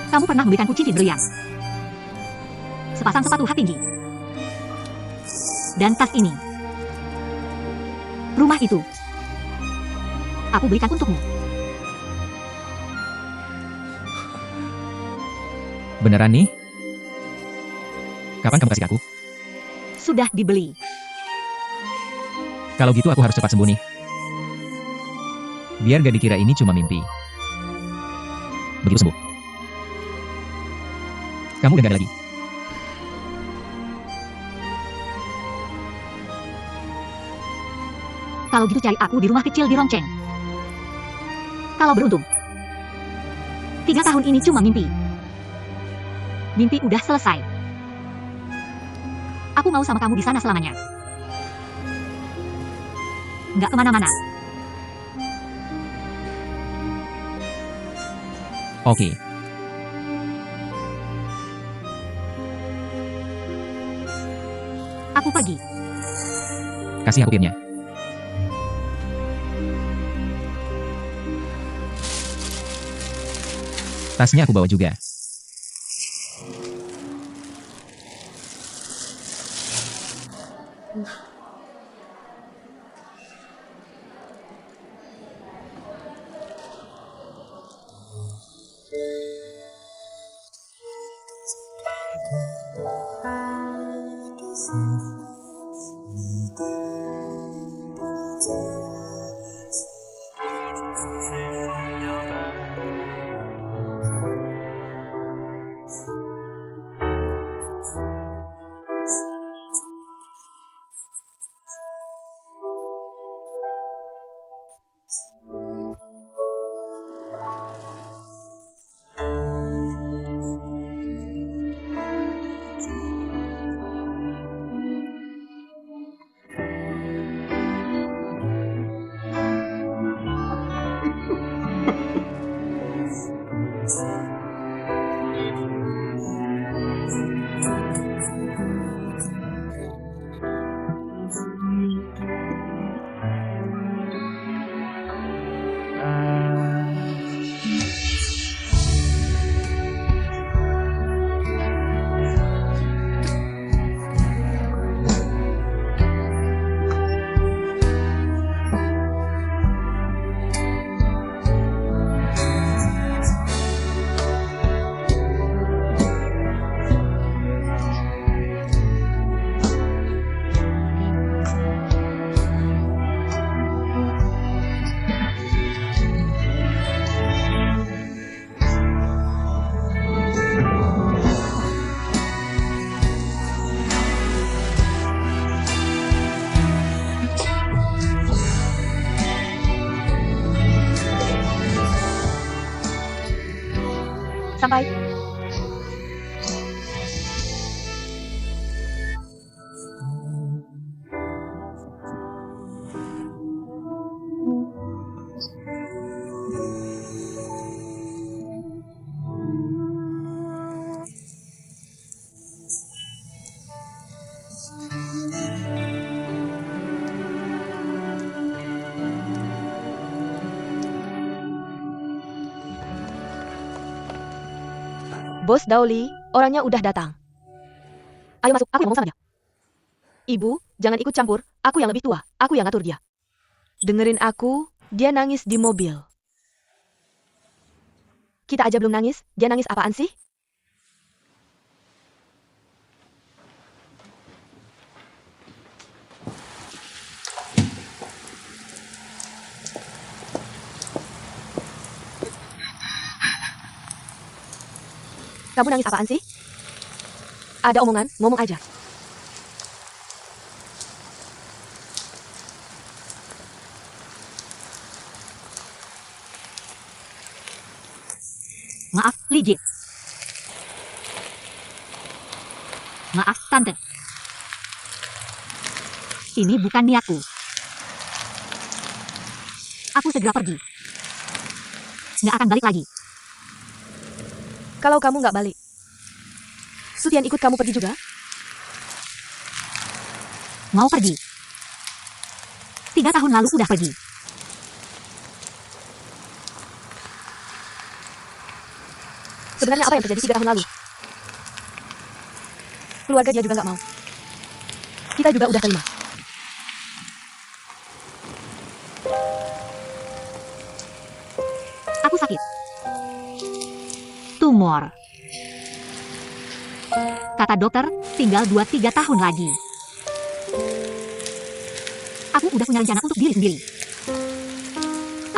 Kamu pernah memberikanku cincin berlian. Sepasang sepatu hat tinggi. Dan tas ini. Rumah itu. Aku berikan untukmu. Beneran nih? Kapan kamu kasih aku? Sudah dibeli. Kalau gitu aku harus cepat sembunyi. Biar gak dikira ini cuma mimpi. Begitu sembuh. Kamu udah gak ada lagi. Kalau gitu cari aku di rumah kecil di Rongcheng. Kalau beruntung. 3 tahun ini cuma mimpi. Mimpi udah selesai. Aku mau sama kamu di sana selamanya. Nggak kemana-mana. Oke. Aku pergi. Kasih aku pirnya. Tasnya aku bawa juga. Sampai. Bos Daoli, orangnya udah datang. Ayo masuk, aku yang ngomong sama dia. Ibu, jangan ikut campur, aku yang lebih tua, aku yang ngatur dia. Dengerin aku, dia nangis di mobil. Kita aja belum nangis, dia nangis apaan sih? Kamu nangis apaan sih? Ada omongan, ngomong aja. Maaf, Li. Maaf, Tante. Ini bukan niatku. Aku segera pergi. Nggak akan balik lagi. Kalau kamu nggak balik, Sutian ikut kamu pergi juga? Mau pergi. 3 tahun lalu udah pergi. Sebenarnya apa yang terjadi 3 tahun lalu? Keluarga dia juga nggak mau. Kita juga udah terima. Aku sakit. Tumor. Kata dokter, tinggal 2-3 tahun lagi. Aku udah punya rencana untuk diri sendiri.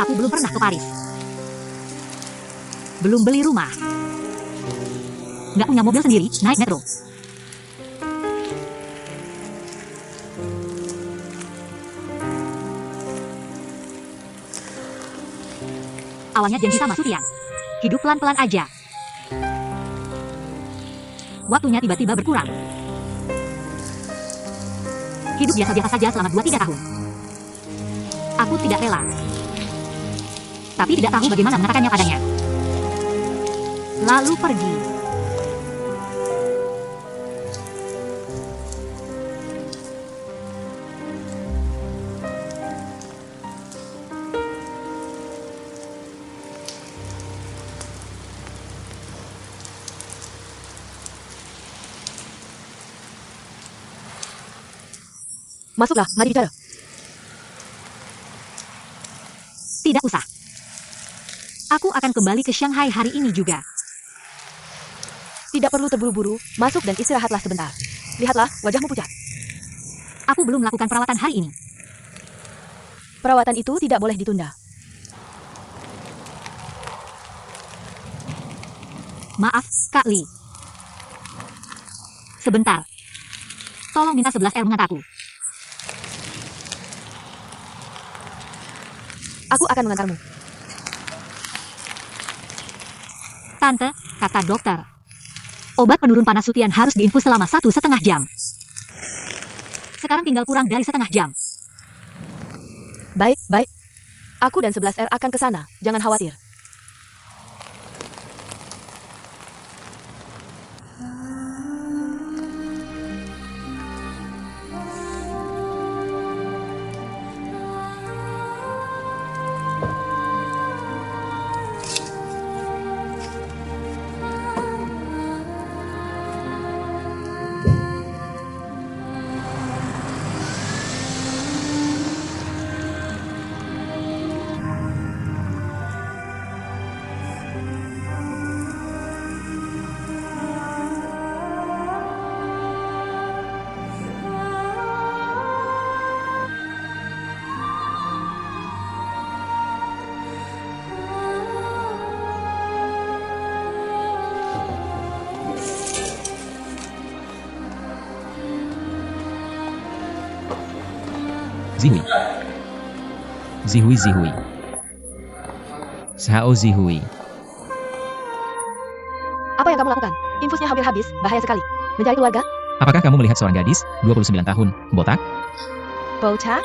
Aku belum pernah ke Paris. Belum beli rumah. Nggak punya mobil sendiri, naik metro. Awalnya janji sama Sutian. Hidup pelan-pelan aja. Waktunya tiba-tiba berkurang. Hidup biasa-biasa saja selama 2-3 tahun. Aku tidak rela. Tapi tidak tahu bagaimana mengatakannya padanya. Lalu pergi. Masuklah, mari bicara. Tidak usah. Aku akan kembali ke Shanghai hari ini juga. Tidak perlu terburu-buru, masuk dan istirahatlah sebentar. Lihatlah, wajahmu pucat. Aku belum melakukan perawatan hari ini. Perawatan itu tidak boleh ditunda. Maaf, Kak Li. Sebentar. Tolong minta 11 R mengantarku. Aku akan mengantarmu. Tante, kata dokter. Obat penurun panas Sutian harus diinfus selama 1,5 jam. Sekarang tinggal kurang dari setengah jam. Baik, baik. Aku dan 11R akan ke sana, jangan khawatir. Zihui. Zihui Zihui. Sao Zihui. Apa yang kamu lakukan? Infusnya hampir habis, bahaya sekali. Mencari keluarga? Apakah kamu melihat seorang gadis, 29 tahun, botak? Botak?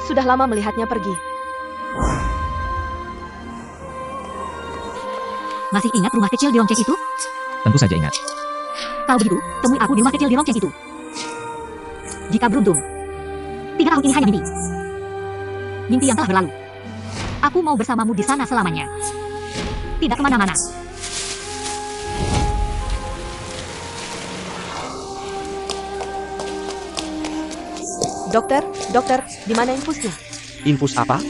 Sudah lama melihatnya pergi. Masih ingat rumah kecil di lonceng itu? Tentu saja ingat. Kalau begitu, temui aku di rumah kecil di lonceng itu. Jika beruntung. 3 tahun ini hanya mimpi. Mimpi yang telah berlalu. Aku mau bersamamu di sana selamanya. Tidak kemana-mana. Dokter, di mana infusnya? Infus apa?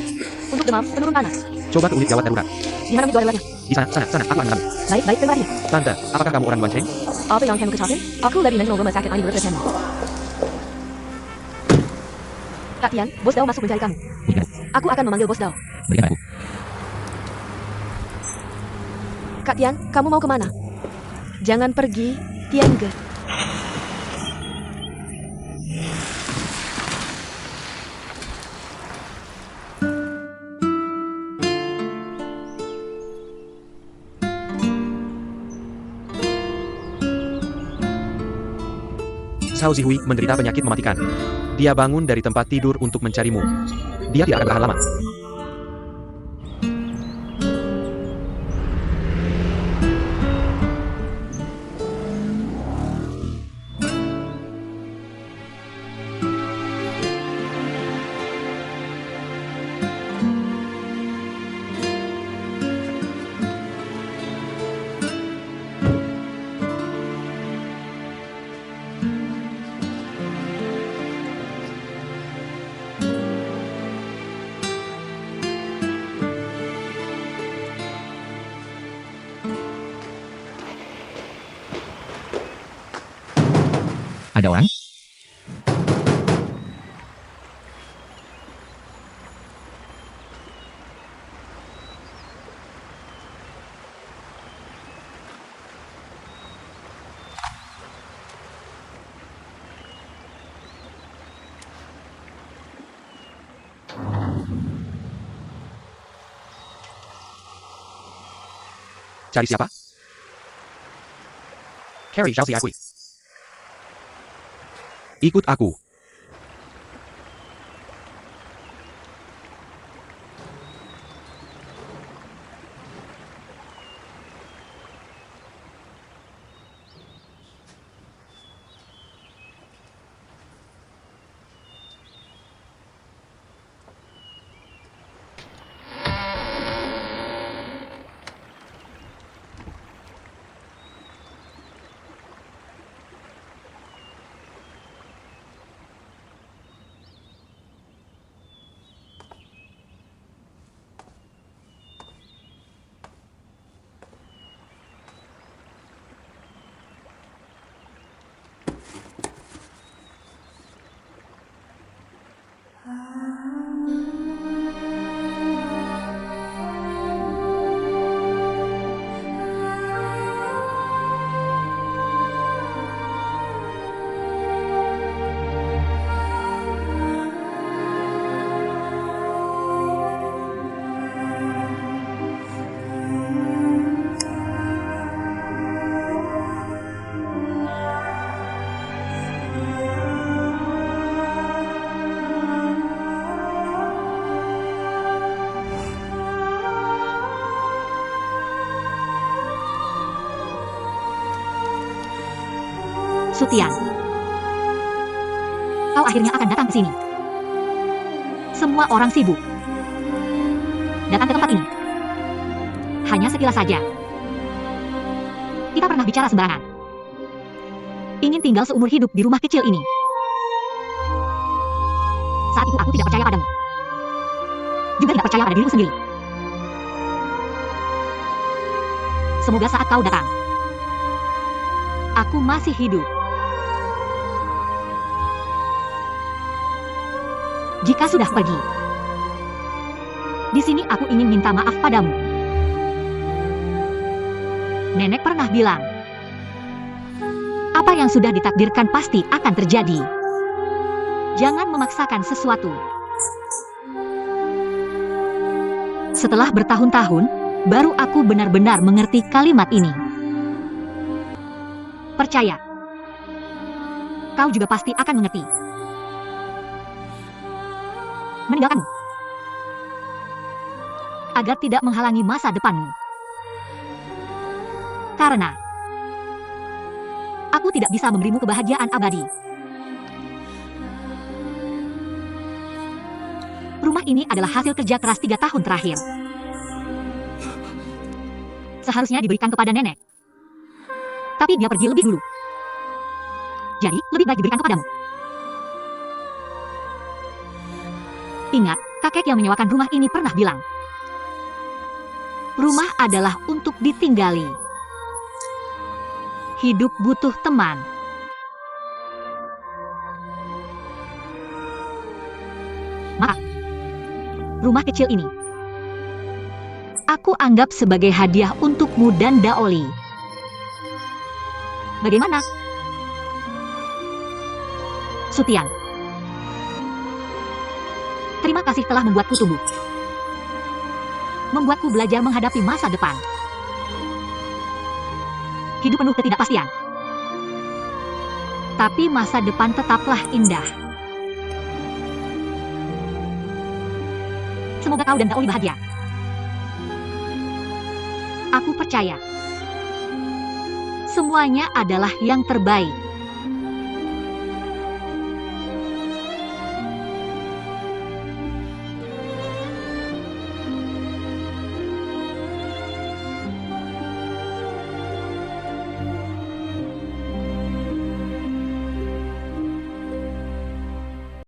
Untuk demam, penurun panas. Coba ke unit gawat darurat. Di mana itu adalah? Di sana, aku akan mengambil. Baik, terima kasih. Tante, apakah kamu orang Luanceng? Apa yang kamu ketahui? Aku dari National Rumah Sakit Ani bersama. Kak Tian, Bos Dao masuk mencari kamu. Berikan, Aku akan memanggil Bos Dao. berikan aku. Kak Tian, kamu mau kemana? Jangan pergi, Tian Ge. Sao Zihui menderita penyakit mematikan. Dia bangun dari tempat tidur untuk mencarimu. Dia tidak akan bertahan lama. Ada orang? Cari siapa? Carrie Xiao Siakui. Ikut aku. Sutian, kau akhirnya akan datang ke sini. Semua orang sibuk datang ke tempat ini. Hanya sekilas saja. Kita pernah bicara sembarangan. Ingin tinggal seumur hidup di rumah kecil ini. Saat itu aku tidak percaya padamu. Juga tidak percaya pada dirimu sendiri. Semoga saat kau datang, aku masih hidup. Jika sudah pergi, di sini aku ingin minta maaf padamu. Nenek pernah bilang, apa yang sudah ditakdirkan pasti akan terjadi. Jangan memaksakan sesuatu. Setelah bertahun-tahun, baru aku benar-benar mengerti kalimat ini. Percaya, kau juga pasti akan mengerti. Meninggalkanmu, agar tidak menghalangi masa depanmu. Karena aku tidak bisa memberimu kebahagiaan abadi. Rumah ini adalah hasil kerja keras 3 tahun terakhir. Seharusnya diberikan kepada nenek. Tapi dia pergi lebih dulu. Jadi, lebih baik diberikan kepadamu. Ingat, kakek yang menyewakan rumah ini pernah bilang, rumah adalah untuk ditinggali. Hidup butuh teman. Maka, rumah kecil ini aku anggap sebagai hadiah untukmu dan Daoli. Bagaimana? Sutian, terima kasih telah membuatku tumbuh. Membuatku belajar menghadapi masa depan. Hidup penuh ketidakpastian. Tapi masa depan tetaplah indah. Semoga kau dan Daoli bahagia. Aku percaya semuanya adalah yang terbaik.